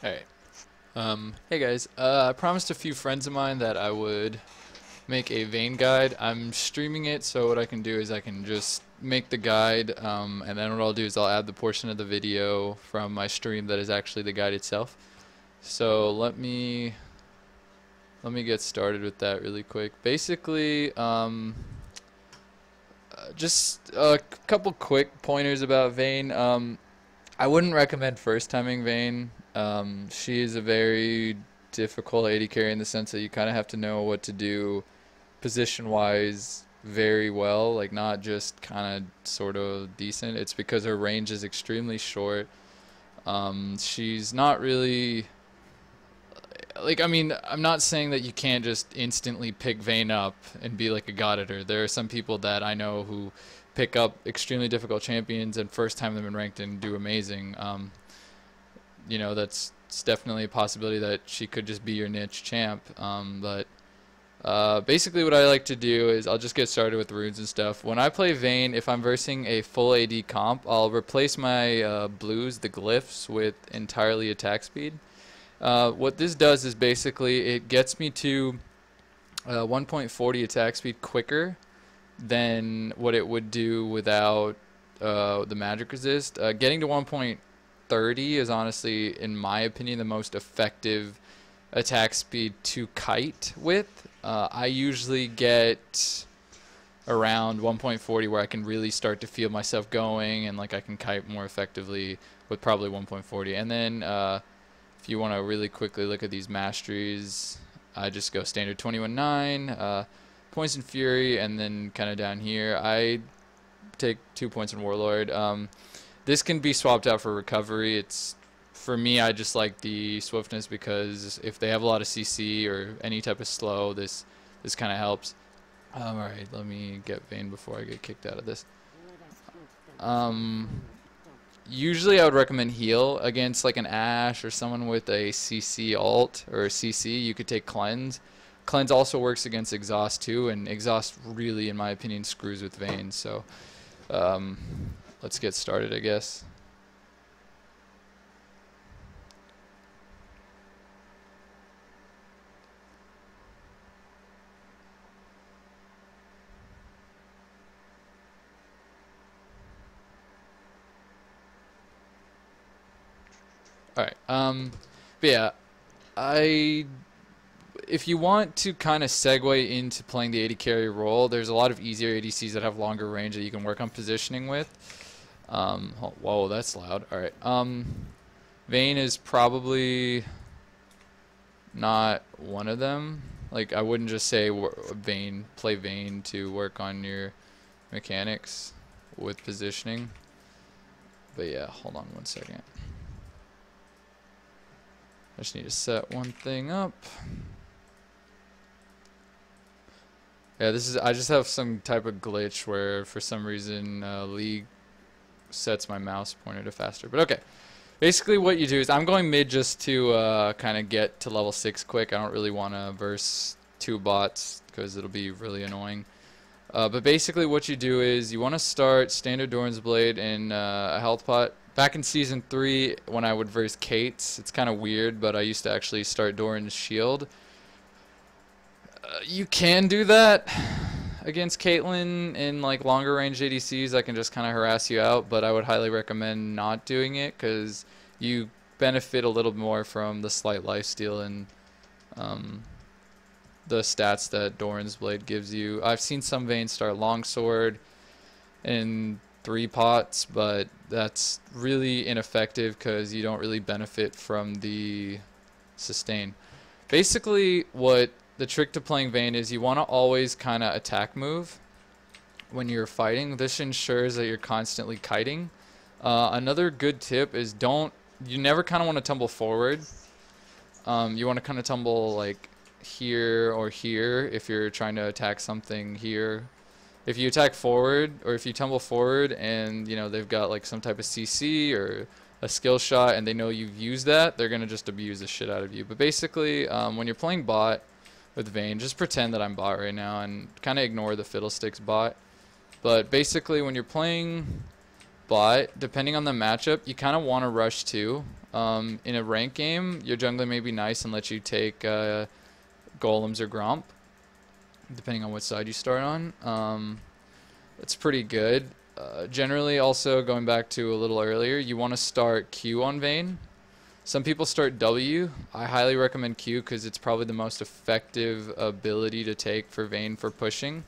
Alright. Hey guys. I promised a few friends of mine that I would make a Vayne guide. I'm streaming it, so what I can do is I can just make the guide, and then what I'll do is I'll add the portion of the video from my stream that is actually the guide itself. So let me get started with that really quick. Basically, just a couple quick pointers about Vayne. I wouldn't recommend first timing Vayne. She is a very difficult AD carry in the sense that you kind of have to know what to do position wise very well, like not just kind of sort of decent. It's because her range is extremely short. She's not really like, I mean, I'm not saying that you can't just instantly pick Vayne up and be like a god at her. There are some people that I know who pick up extremely difficult champions and first time them in ranked and do amazing. That's it's definitely a possibility that she could just be your niche champ. But basically what I like to do is I'll just get started with runes and stuff. When I play Vayne, if I'm versing a full AD comp, I'll replace my blues, the glyphs, with entirely attack speed. What this does is basically it gets me to 1.40 attack speed quicker than what it would do without the magic resist. Getting to 1.30 is honestly, in my opinion, the most effective attack speed to kite with. I usually get around 1.40 where I can really start to feel myself going and like I can kite more effectively with probably 1.40. And then if you want to really quickly look at these masteries, I just go standard 21.9, points in Fury, and then kind of down here I take 2 points in Warlord. This can be swapped out for recovery. For me, I just like the swiftness because if they have a lot of CC or any type of slow, this kind of helps. Alright, let me get Vayne before I get kicked out of this. Usually I would recommend heal against like an Ashe or someone with a CC ult or a CC. You could take cleanse. Cleanse also works against exhaust too, and exhaust really, in my opinion, screws with Vayne. So let's get started, I guess. Alright, but yeah, if you want to kind of segue into playing the AD carry role, there's a lot of easier ADCs that have longer range that you can work on positioning with. Whoa, that's loud. Alright, Vayne is probably not one of them. Like, I wouldn't just say play Vayne to work on your mechanics with positioning. But yeah, hold on one second. I just need to set one thing up. Yeah, I just have some type of glitch where for some reason League sets my mouse pointer to faster. But okay, basically what you do is I'm going mid just to kind of get to level 6 quick. I don't really want to verse 2 bots because it'll be really annoying. But basically what you do is you want to start standard Doran's Blade in a health pot. Back in Season 3, when I would verse Kate's, it's kind of weird, but I used to actually start Doran's Shield. You can do that against Caitlyn in like longer range ADCs. I can just kind of harass you out, but I would highly recommend not doing it because you benefit a little more from the slight lifesteal and the stats that Doran's Blade gives you. I've seen some Vayne start Longsword in 3 pots, but that's really ineffective because you don't really benefit from the sustain. Basically, what the trick to playing Vayne is you want to always kind of attack move when you're fighting. This ensures that you're constantly kiting. Another good tip is you never kind of want to tumble forward. You want to kind of tumble like here or here if you're trying to attack something here. If you attack forward or if you tumble forward and they've got like some type of CC or a skill shot and they know you've used that, they're gonna just abuse the shit out of you. But basically, when you're playing bot with Vayne, just pretend that I'm bot right now and kind of ignore the fiddlesticks bot. But basically, when you're playing bot, depending on the matchup, you kind of want to rush too. In a rank game, your jungler may be nice and let you take golems or gromp, depending on what side you start on. It's pretty good. Generally, also going back to a little earlier, you want to start Q on Vayne. Some people start W. I highly recommend Q because it's probably the most effective ability to take for Vayne for pushing.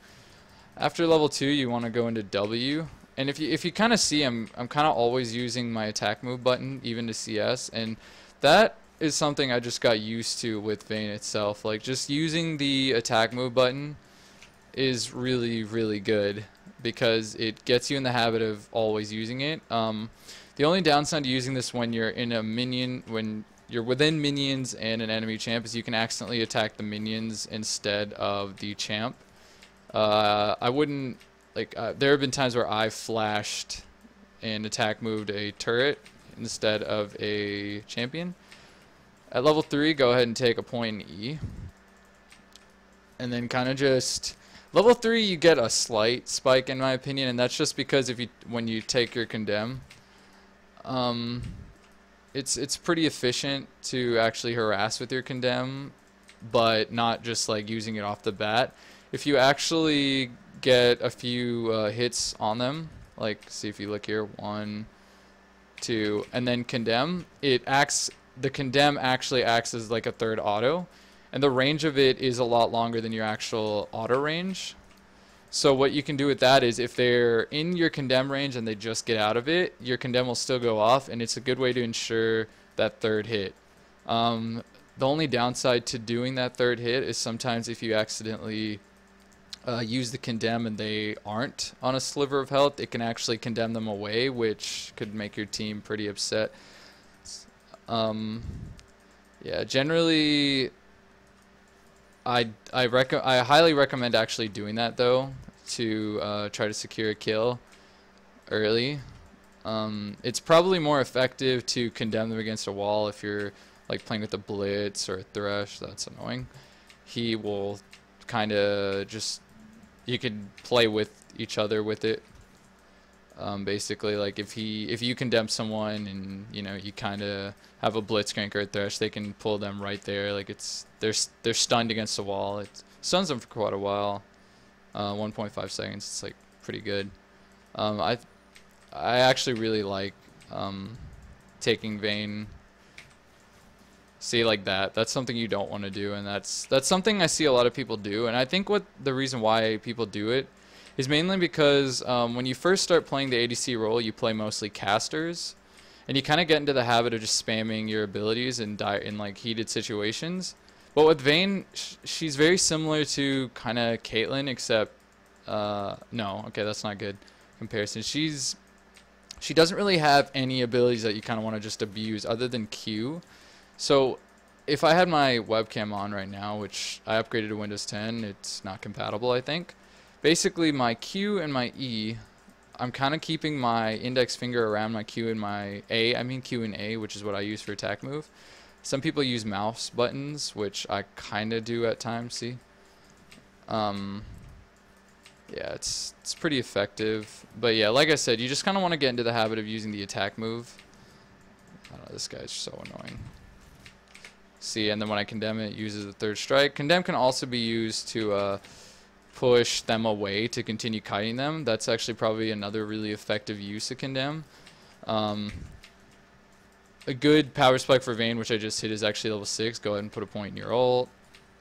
After level 2, you want to go into W. And if you kind of see, I'm kind of always using my attack move button, even to CS, and that is something I just got used to with Vayne itself. Like, just using the attack move button is really, really good because it gets you in the habit of always using it. The only downside to using this when you're in a minion, when you're within minions and an enemy champ, is you can accidentally attack the minions instead of the champ. I wouldn't, like, there have been times where I flashed and attack moved a turret instead of a champion. At level 3, go ahead and take a point in E. And then kind of just... Level 3, you get a slight spike in my opinion, and that's just because when you take your condemn, it's pretty efficient to actually harass with your condemn, but not just like using it off the bat. If you actually get a few hits on them, like see if you look here, 1, 2, and then condemn, the condemn actually acts as like a third auto, and the range of it is a lot longer than your actual auto range. So what you can do with that is if they're in your condemn range and they just get out of it, your condemn will still go off, and it's a good way to ensure that third hit. The only downside to doing that third hit is sometimes if you accidentally use the condemn and they aren't on a sliver of health, it can actually condemn them away, which could make your team pretty upset. Yeah, generally I highly recommend actually doing that though, to try to secure a kill early. It's probably more effective to condemn them against a wall if you're like playing with a blitz or a thresh. That's annoying. He will kind of just, you could play with each other with it. Basically, like if you condemn someone and you kind of have a blitzcrank or a thresh, they can pull them right there. Like they're stunned against the wall. It stuns them for quite a while. 1.5 seconds. It's like pretty good. I actually really like taking Vayne. See, like that. That's something you don't want to do, and that's something I see a lot of people do. And I think the reason why people do it is mainly because when you first start playing the ADC role, you play mostly casters, and you kind of get into the habit of just spamming your abilities in like heated situations. But with Vayne, she's very similar to kind of Caitlyn, except no, okay, that's not good comparison. She doesn't really have any abilities that you kind of want to just abuse other than Q. So if I had my webcam on right now, which I upgraded to Windows 10, it's not compatible, I think. Basically, my Q and my E, I'm kind of keeping my index finger around my Q and my A. I mean Q and A, which is what I use for attack move. Some people use mouse buttons, which I kind of do at times, see? Yeah, it's pretty effective. But yeah, like I said, you just kind of want to get into the habit of using the attack move. I don't know, this guy's so annoying. See, and then when I condemn it, it uses the third strike. Condemn can also be used to push them away to continue kiting them. That's actually probably another really effective use of condemn. A good power spike for Vayne, which I just hit, is actually level 6. Go ahead and put a point in your ult.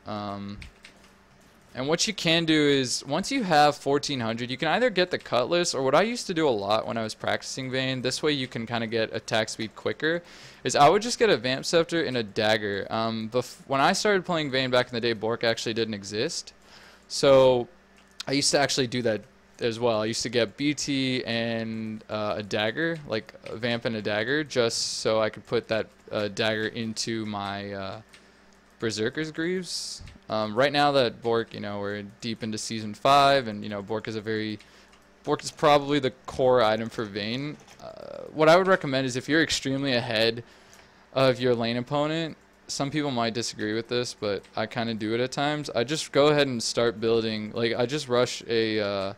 And what you can do is, once you have 1400, you can either get the Cutlass, or what I used to do a lot when I was practicing Vayne, this way you can kind of get attack speed quicker, is I would just get a Vamp Scepter and a Dagger. When I started playing Vayne back in the day, Bork actually didn't exist. So I used to actually do that as well. I used to get BT and a Dagger, like a Vamp and a Dagger, just so I could put that Dagger into my Berserker's Greaves. Right now that Bork, we're deep into Season 5, and, Bork is probably the core item for Vayne. What I would recommend is if you're extremely ahead of your lane opponent, some people might disagree with this, but I kind of do it at times. I just go ahead and start building, like I just rush a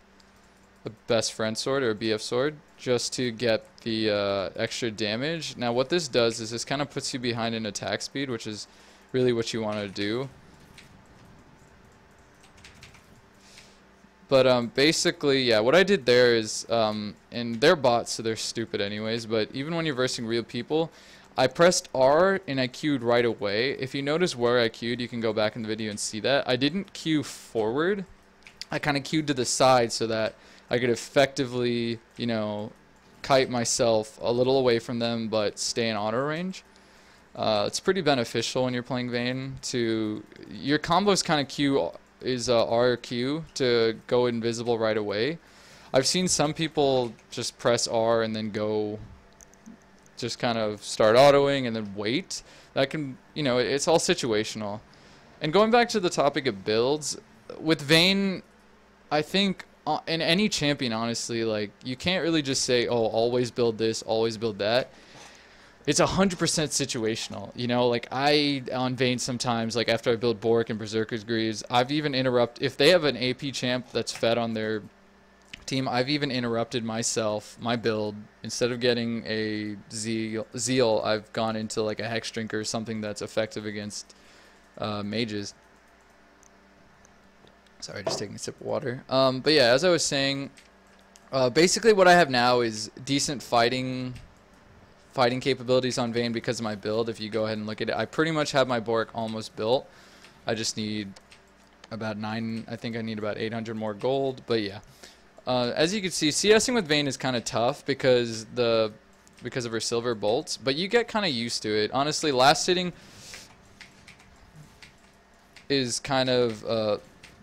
a best friend sword or a BF sword just to get the extra damage. Now what this does is this kind of puts you behind in attack speed, which is really what you want to do. But basically, yeah, what I did there is, and they're bots, so they're stupid anyways, but even when you're versing real people, I pressed R and I queued right away. If you notice where I queued, you can go back in the video and see that. I didn't queue forward. I kind of queued to the side so that I could effectively, you know, kite myself a little away from them, but stay in auto range. It's pretty beneficial when you're playing Vayne to, your combos kind of queue is RQ to go invisible right away. I've seen some people just press R and then go, just kind of start autoing and then wait. That can, you know, it's all situational. And going back to the topic of builds, with Vayne, I think in any champion, honestly, like, you can't really just say, oh, always build this, always build that. It's 100% situational, you know, like on Vayne sometimes, like after I build Bork and Berserker's Greaves, I've even if they have an AP champ that's fed on their team, I've even interrupted myself, my build, instead of getting a Zeal, I've gone into like a Hex Drinker or something that's effective against mages. Sorry, just taking a sip of water. But yeah, as I was saying, basically what I have now is decent fighting capabilities on Vayne because of my build. If you go ahead and look at it, I pretty much have my Bork almost built. I just need about I think I need about 800 more gold, but yeah. As you can see, CSing with Vayne is kind of tough because of her silver bolts, but you get kind of used to it. Honestly, last hitting is kind of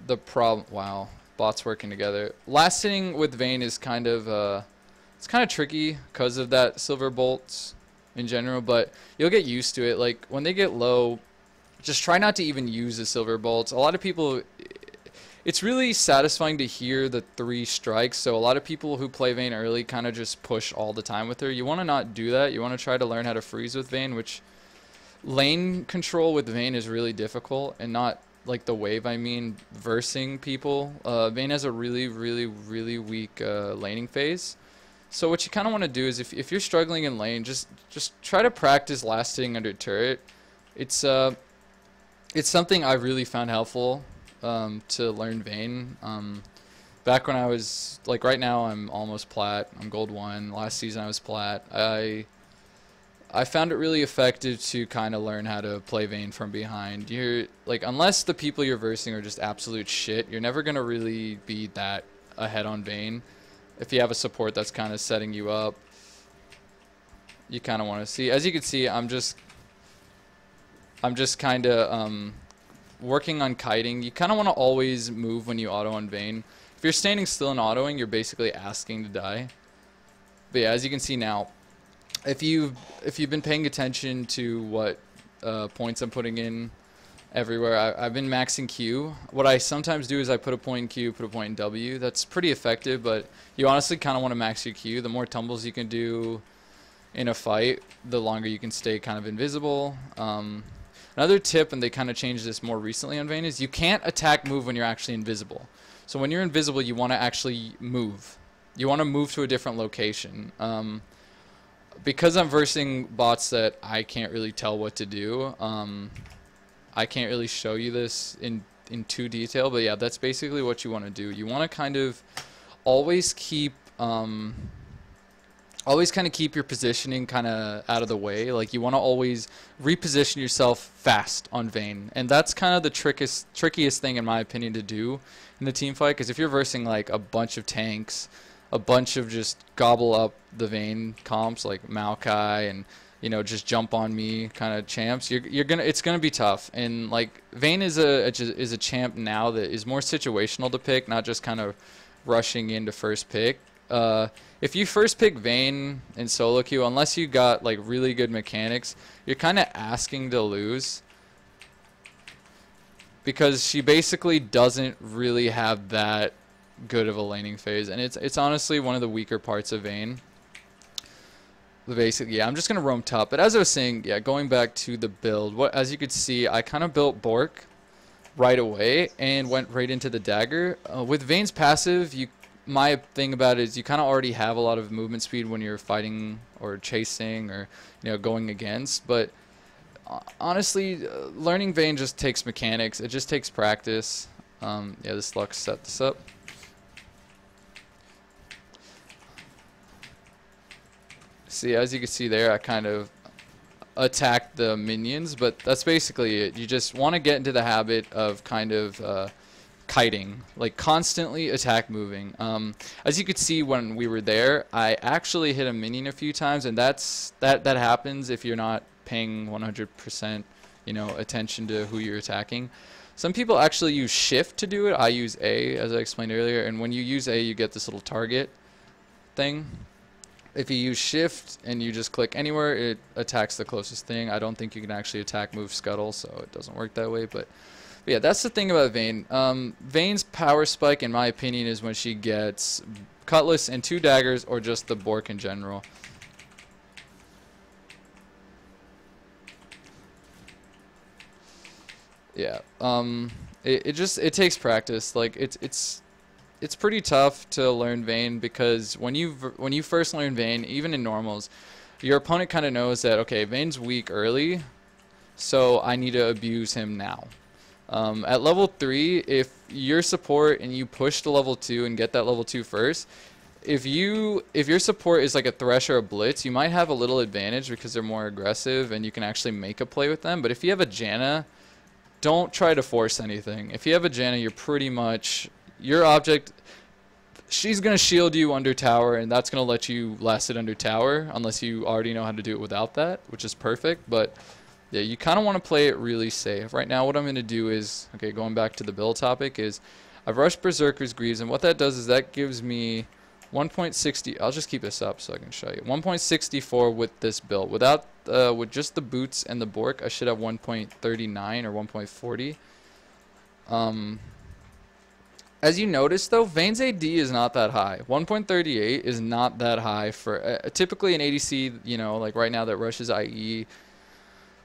the problem. Wow, bots working together. Last hitting with Vayne is kind of it's kind of tricky because of that silver bolts in general, but you'll get used to it. Like when they get low, just try not to even use the silver bolts. A lot of people, it's really satisfying to hear the 3 strikes, so a lot of people who play Vayne early kind of just push all the time with her. You want to not do that. You want to try to learn how to freeze with Vayne, which lane control with Vayne is really difficult, and not like the wave, I mean versing people. Vayne has a really weak laning phase. So what you kind of want to do is if you're struggling in lane, just try to practice last hitting under turret. It's something I really found helpful to learn Vayne. Back when I was, like right now I'm almost plat, I'm gold 1. Last season I was plat. I found it really effective to kind of learn how to play Vayne from behind. You're like, unless the people you're versing are just absolute shit, you're never gonna really be that ahead on Vayne. If you have a support that's kind of setting you up, you kind of want to see. As you can see, I'm just kind of working on kiting. You kind of want to always move when you auto on Vayne. If you're standing still and autoing, you're basically asking to die. But yeah, as you can see now, if you've been paying attention to what points I'm putting in everywhere, I've been maxing Q. What I sometimes do is I put a point in Q, put a point in W. That's pretty effective, but you honestly kind of want to max your Q. The more tumbles you can do in a fight, the longer you can stay kind of invisible. Another tip, and they kind of changed this more recently on Vayne, is you can't attack move when you're actually invisible. So when you're invisible, you want to actually move. You want to move to a different location. Because I'm versing bots that I can't really tell what to do, I can't really show you this in too detail, but yeah, that's basically what you want to do. You want to kind of always keep your positioning kind of out of the way. Like you want to always reposition yourself fast on Vayne, and that's kind of the trickiest thing in my opinion to do in the team fight. Because if you're versing like a bunch of tanks, a bunch of just gobble up the Vayne comps like Maokai and, you know, just jump on me kind of champs, it's gonna be tough. And like Vayne is a champ now that is more situational to pick, not just kind of rushing into first pick. If you first pick Vayne in solo queue, unless you got like really good mechanics, you're kind of asking to lose, because she basically doesn't really have that good of a laning phase, and it's honestly one of the weaker parts of Vayne. Yeah, I'm just gonna roam top. But as I was saying, yeah, going back to the build, as you could see, I kind of built Bork right away and went right into the dagger. With Vayne's passive, my thing about it is you kind of already have a lot of movement speed when you're fighting or chasing or going against. But honestly, learning Vayne just takes mechanics. It just takes practice. Yeah, this Lux set this up. See, as you can see there, I kind of attacked the minions, but that's basically it. You just want to get into the habit of kind of kiting, like constantly attack moving. As you could see when we were there, I actually hit a minion a few times, and that happens if you're not paying 100% attention to who you're attacking. Some people actually use shift to do it. I use A, as I explained earlier, and when you use A, you get this little target thing. If you use shift and you just click anywhere, it attacks the closest thing. I don't think you can actually attack move scuttle, so it doesn't work that way. But yeah, that's the thing about Vayne. Vayne's power spike, in my opinion, is when she gets Cutlass and 2 daggers, or just the Bork in general. Yeah. It takes practice. Like it's pretty tough to learn Vayne, because when you first learn Vayne, even in normals, your opponent kind of knows that, okay, Vayne's weak early, so I need to abuse him now. At level 3, if you're support and you push to level 2 and get that level 2 first, if your support is like a Thresh or a Blitz, you might have a little advantage because they're more aggressive and you can actually make a play with them. But if you have a Janna, don't try to force anything. If you have a Janna, you're pretty much, your object, she's going to shield you under tower, and that's going to let you last it under tower, unless you already know how to do it without that, which is perfect. But yeah, you kind of want to play it really safe. Right now what I'm going to do is, okay, going back to the build topic, is I've rushed Berserker's Greaves, and what that does is that gives me 1.60, I'll just keep this up so I can show you, 1.64 with this build. Without, with just the boots and the Bork, I should have 1.39 or 1.40. As you notice though, Vayne's AD is not that high. 1.38 is not that high for typically an ADC, like right now that rushes IE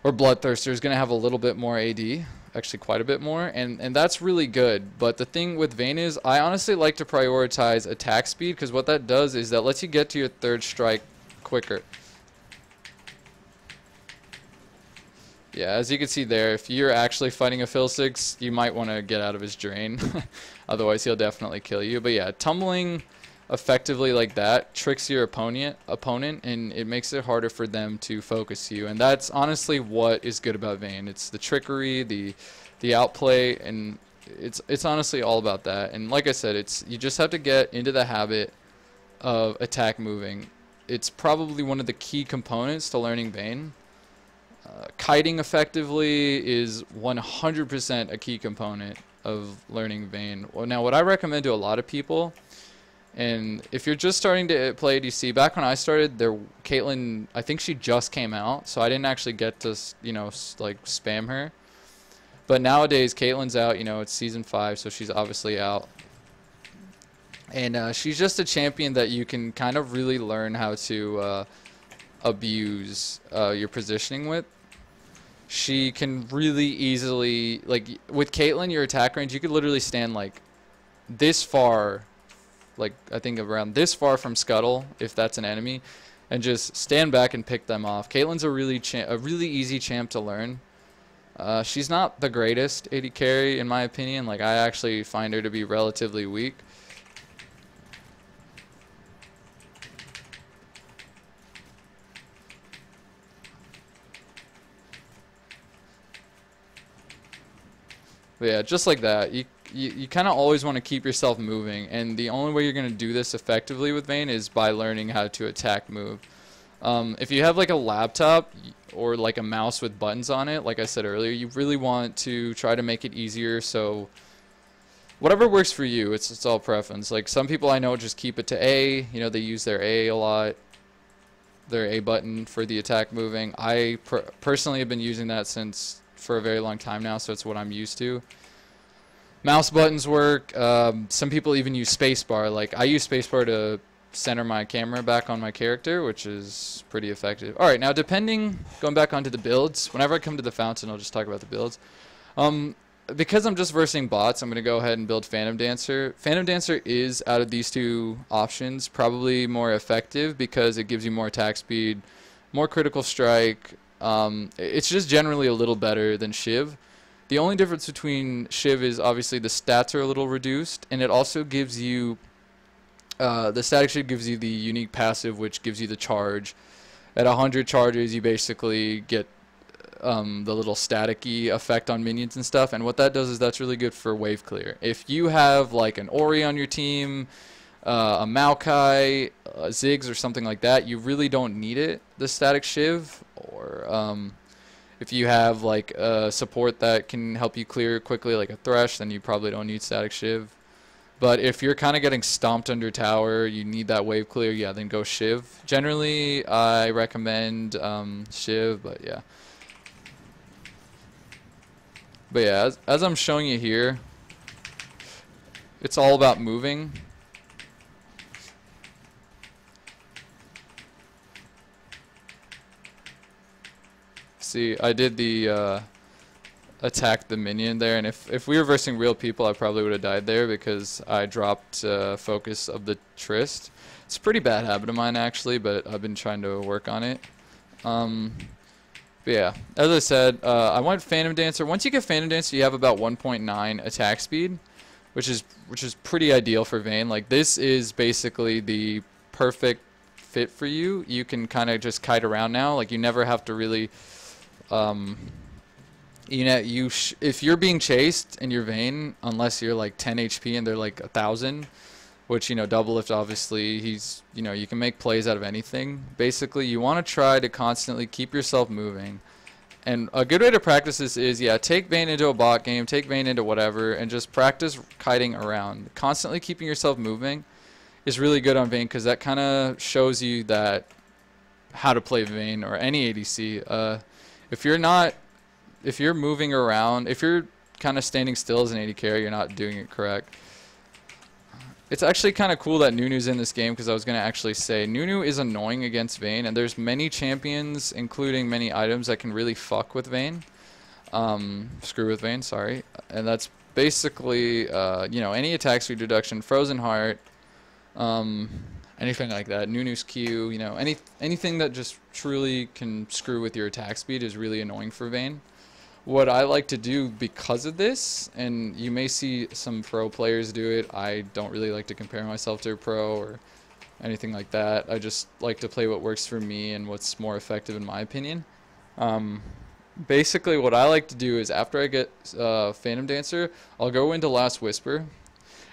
or Bloodthirster is going to have a little bit more AD, actually quite a bit more, and that's really good. But the thing with Vayne is I honestly like to prioritize attack speed, because what that does is that lets you get to your 3rd strike quicker. Yeah, as you can see there, if you're actually fighting a Phil6, you might want to get out of his drain. Otherwise, he'll definitely kill you. But yeah, tumbling effectively like that tricks your opponent, and it makes it harder for them to focus you. And that's honestly what is good about Vayne. It's the trickery, the outplay, and it's honestly all about that. And like I said, you just have to get into the habit of attack moving. It's probably one of the key components to learning Vayne. Kiting effectively is 100% a key component of learning Vayne. Well, now what I recommend to a lot of people, and if you're just starting to play ADC, back when I started, Caitlyn, I think she just came out, so I didn't actually get to like spam her. But nowadays Caitlyn's out, it's season 5, so she's obviously out. And she's just a champion that you can kind of really learn how to abuse your positioning with. She can really easily, like with Caitlyn, your attack range, you could literally stand like this far, like I think around this far from Scuttle, if that's an enemy, and just stand back and pick them off. Caitlyn's a really easy champ to learn. She's not the greatest AD carry in my opinion. Like I actually find her to be relatively weak. But yeah, just like that, you kind of always want to keep yourself moving, and the only way you're going to do this effectively with Vayne is by learning how to attack move. If you have like a laptop or like a mouse with buttons on it, like I said earlier, you really want to try to make it easier. So whatever works for you, it's all preference. Like some people I know just keep it to A, they use their A a lot, their A button for the attack moving. I personally have been using that for a very long time now, so it's what I'm used to. Mouse buttons work. Some people even use spacebar. Like I use spacebar to center my camera back on my character, which is pretty effective. All right, now going back onto the builds. Whenever I come to the fountain, I'll just talk about the builds. because I'm just versing bots, I'm going to go ahead and build Phantom Dancer. Phantom Dancer is, out of these two options, probably more effective because it gives you more attack speed, more critical strike. It's just generally a little better than Shiv. The only difference between Shiv is obviously the stats are a little reduced, and it also gives you, the static Shiv gives you the unique passive, which gives you the charge. At 100 charges, you basically get the little staticky effect on minions and stuff, and what that does is that's really good for wave clear. If you have like an Ori on your team, a Maokai, Ziggs or something like that, you really don't need it, the static Shiv. Or if you have like a support that can help you clear quickly like a Thresh, then you probably don't need static Shiv. But if you're kind of getting stomped under tower, you need that wave clear, yeah, then go Shiv. Generally, I recommend Shiv, but yeah. But yeah, as I'm showing you here, it's all about moving. See, I did the attack the minion there, and if we were versing real people, I probably would have died there because I dropped focus of the Trist. It's a pretty bad habit of mine actually, but I've been trying to work on it. But yeah, as I said, I want Phantom Dancer. Once you get Phantom Dancer, you have about 1.9 attack speed, which is pretty ideal for Vayne. Like, this is basically the perfect fit for you. You can kind of just kite around now. Like, you never have to really, you know, if you're being chased and you're Vayne, unless you're like 10 HP and they're like 1,000. Which, you know, double lift, obviously, he's, you know, you can make plays out of anything. Basically, you want to try to constantly keep yourself moving. And a good way to practice this is, yeah, take Vayne into a bot game, take Vayne into whatever, and just practice kiting around. Constantly keeping yourself moving is really good on Vayne because that kind of shows you that how to play Vayne or any ADC. If you're moving around, if you're kind of standing still as an AD carry, you're not doing it correct. It's actually kind of cool that Nunu's in this game because I was going to actually say Nunu is annoying against Vayne, and there's many champions, including many items, that can really fuck with Vayne. Screw with Vayne, sorry. And that's basically, you know, any attack speed reduction, Frozen Heart, anything like that. Nunu's Q, you know, anything that just truly can screw with your attack speed is really annoying for Vayne. What I like to do because of this, and you may see some pro players do it, I don't really like to compare myself to a pro or anything like that. I just like to play what works for me and what's more effective in my opinion. Basically what I like to do is after I get Phantom Dancer, I'll go into Last Whisper.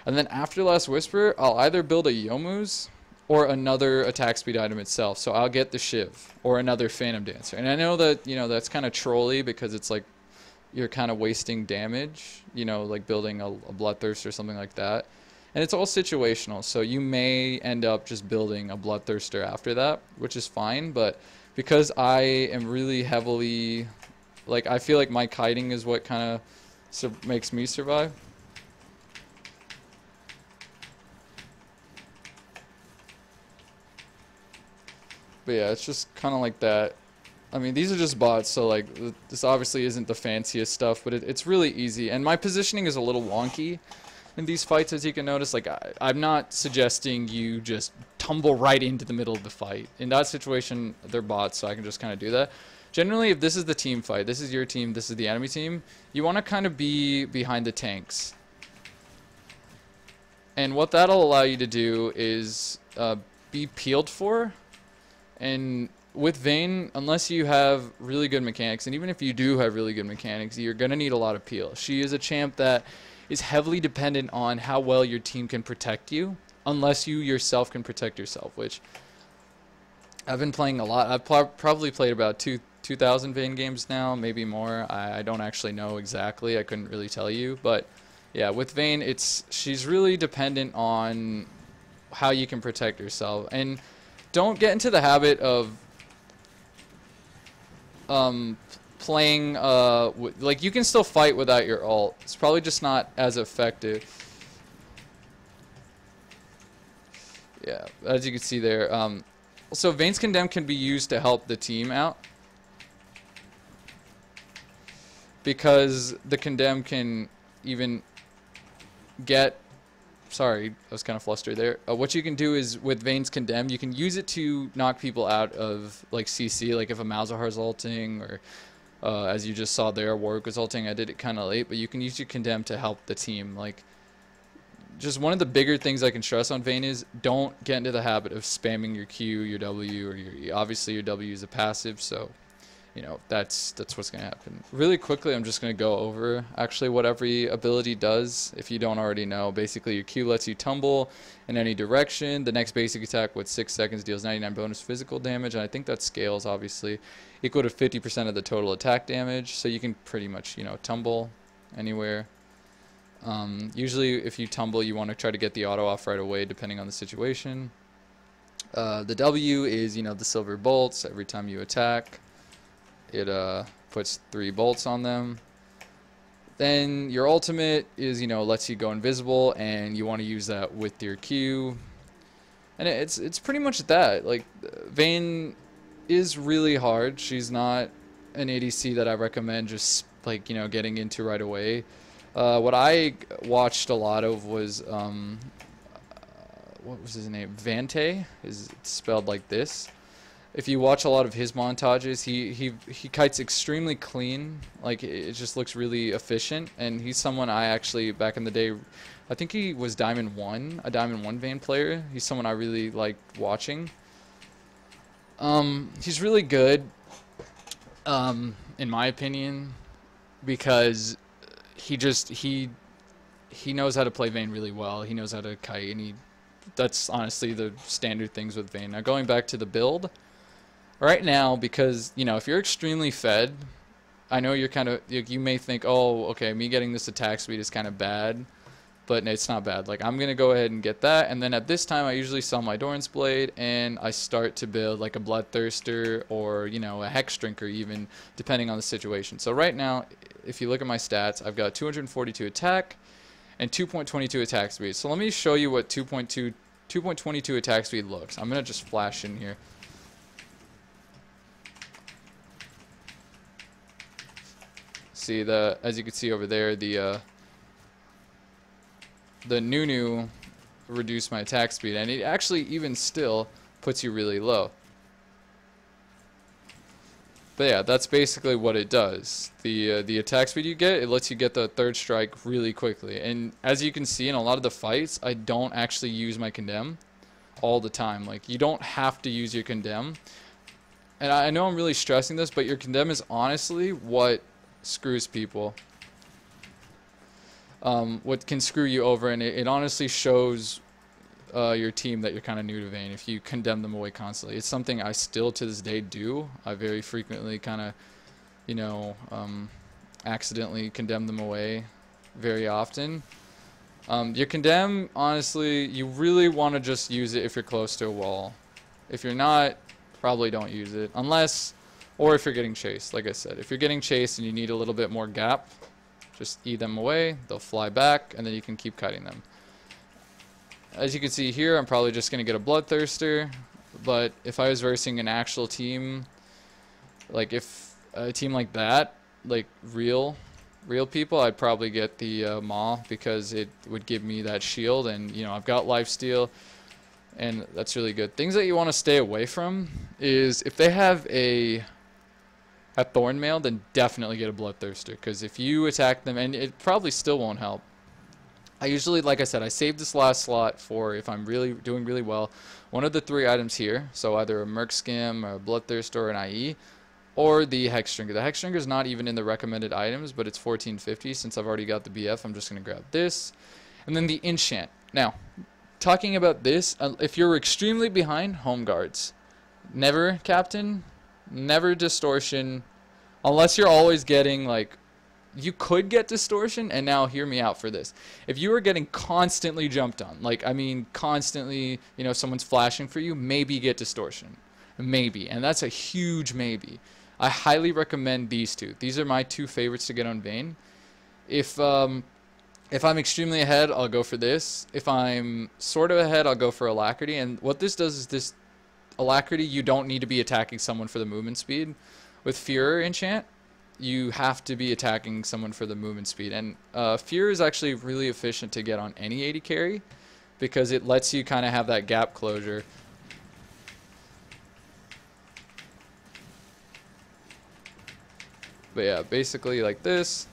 And then after Last Whisper, I'll either build a Youmuu's or another attack speed item itself. So I'll get the Shiv or another Phantom Dancer. And I know that, you know, that's kind of trolly because it's like you're kind of wasting damage, you know, like building a Bloodthirster or something like that. And it's all situational, so you may end up just building a Bloodthirster after that, which is fine, but because I am really heavily, like, I feel like my kiting is what kind of makes me survive. But yeah, it's just kind of like that. I mean, these are just bots, so like this obviously isn't the fanciest stuff, but it's really easy. And my positioning is a little wonky in these fights, as you can notice. Like, I'm not suggesting you just tumble right into the middle of the fight. In that situation, they're bots, so I can just kind of do that. Generally, if this is the team fight, this is your team, this is the enemy team, you want to kind of be behind the tanks. And what that'll allow you to do is be peeled for. And with Vayne, unless you have really good mechanics, and even if you do have really good mechanics, you're going to need a lot of peel. She is a champ that is heavily dependent on how well your team can protect you, unless you yourself can protect yourself, which I've been playing a lot. I've probably played about 2,000 Vayne games now, maybe more. I don't actually know exactly. I couldn't really tell you. But yeah, with Vayne, she's really dependent on how you can protect yourself. And don't get into the habit of playing like, you can still fight without your ult. It's probably just not as effective. Yeah, as you can see there. So Vayne's Condemn can be used to help the team out. because the condemn can even get, sorry, I was kind of flustered there. What you can do is with Vayne's condemn, you can use it to knock people out of like CC, like if a Malzahar's ulting, or as you just saw there, Warwick was ulting. I did it kind of late, but you can use your condemn to help the team. Like, just one of the bigger things I can stress on Vayne is don't get into the habit of spamming your Q, your W, or your E. Obviously your W is a passive, so you know that's what's gonna happen. Really quickly, I'm just gonna go over actually what every ability does. If you don't already know, basically your Q lets you tumble in any direction. The next basic attack with 6 seconds deals 99 bonus physical damage, and I think that scales obviously equal to 50% of the total attack damage. So you can pretty much, you know, tumble anywhere. Usually if you tumble, you want to try to get the auto off right away depending on the situation. The W is, you know, the silver bolts. Every time you attack, it puts 3 bolts on them. Then your ultimate is, you know, lets you go invisible, and you want to use that with your Q. And it's pretty much that. Like, Vayne is really hard. She's not an ADC that I recommend just, like, you know, getting into right away. What I watched a lot of was, what was his name? Vante is spelled like this. If you watch a lot of his montages, he kites extremely clean. Like, it just looks really efficient. And he's someone I actually, back in the day, I think he was Diamond 1, a Diamond 1 Vayne player. He's someone I really liked watching. He's really good, in my opinion, because he knows how to play Vayne really well. He knows how to kite, and that's honestly the standard things with Vayne. Now, going back to the build, right now, because, you know, if you're extremely fed, I know you're kind of, you may think, oh, okay, me getting this attack speed is kind of bad, but it's not bad. Like, I'm going to go ahead and get that, and then at this time, I usually sell my Doran's Blade, and I start to build, like, a Bloodthirster, or, you know, a Hex Drinker even, depending on the situation. So right now, if you look at my stats, I've got 242 attack, and 2.22 attack speed. So let me show you what 2.22 attack speed looks. I'm going to just flash in here. See, as you can see over there, the Nunu reduced my attack speed, and it actually even still puts you really low. But yeah, that's basically what it does. The attack speed you get, it lets you get the third strike really quickly. And as you can see in a lot of the fights, I don't actually use my condemn all the time. Like, you don't have to use your condemn. And I know I'm really stressing this, but your condemn is honestly what screws people. What can screw you over, and it honestly shows your team that you're kind of new to Vayne if you condemn them away constantly. It's something I still to this day do. I very frequently kind of, you know, accidentally condemn them away very often. Your condemn, honestly, you really want to just use it if you're close to a wall. If you're not, probably don't use it, unless, or if you're getting chased. Like I said, if you're getting chased and you need a little bit more gap, just E them away, they'll fly back, and then you can keep cutting them. As you can see here, I'm probably just going to get a Bloodthirster, but if I was versing an actual team, like if a team like that, like real people, I'd probably get the Maw, because it would give me that shield, and, you know, I've got lifesteal, and that's really good. Things that you want to stay away from is if they have a Thornmail, then definitely get a Bloodthirster, because if you attack them, and it probably still won't help. I usually, like I said, I save this last slot for if I'm really doing really well. One of the 3 items here, so either a Merc Skim, a Bloodthirster, or an IE, or the Hex Drinker. The Hex Drinker is not even in the recommended items, but it's 1450. Since I've already got the BF, I'm just going to grab this. And then the Enchant. Now, talking about this, if you're extremely behind, Home Guards. Never Captain, never Distortion, unless you're always getting, like, you could get Distortion, and now hear me out for this. If you are getting constantly jumped on, like, I mean constantly, you know, someone's flashing for you, maybe get Distortion. Maybe, and that's a huge maybe. I highly recommend these two. These are my 2 favorites to get on Vayne. If I'm extremely ahead, I'll go for this. If I'm sort of ahead, I'll go for Alacrity. And what this does is this Alacrity, you don't need to be attacking someone for the movement speed. With Furor Enchant, you have to be attacking someone for the movement speed. And Fear is actually really efficient to get on any AD carry because it lets you kind of have that gap closure. But yeah, basically like this.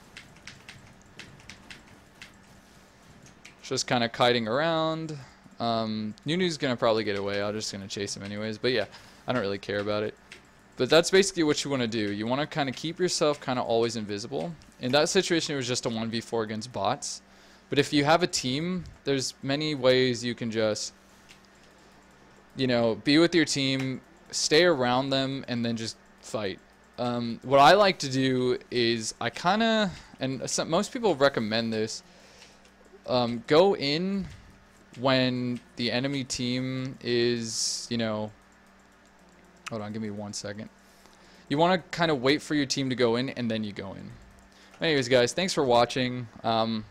Just kind of kiting around. Nunu's going to probably get away. I'm just going to chase him anyways. But yeah, I don't really care about it. But that's basically what you want to do. You want to kind of keep yourself kind of always invisible. In that situation, it was just a 1v4 against bots. But if you have a team, there's many ways you can just, you know, be with your team, stay around them, and then just fight. What I like to do is I kind of, and most people recommend this, go in when the enemy team is, you know, hold on, give me 1 second. You want to kind of wait for your team to go in, and then you go in. Anyways, guys, thanks for watching. I'm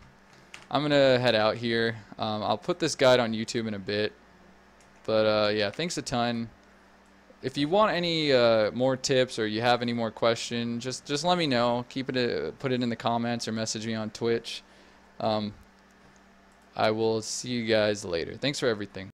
going to head out here. I'll put this guide on YouTube in a bit. But, yeah, thanks a ton. If you want any more tips or you have any more questions, just let me know. Put it in the comments or message me on Twitch. I will see you guys later. Thanks for everything.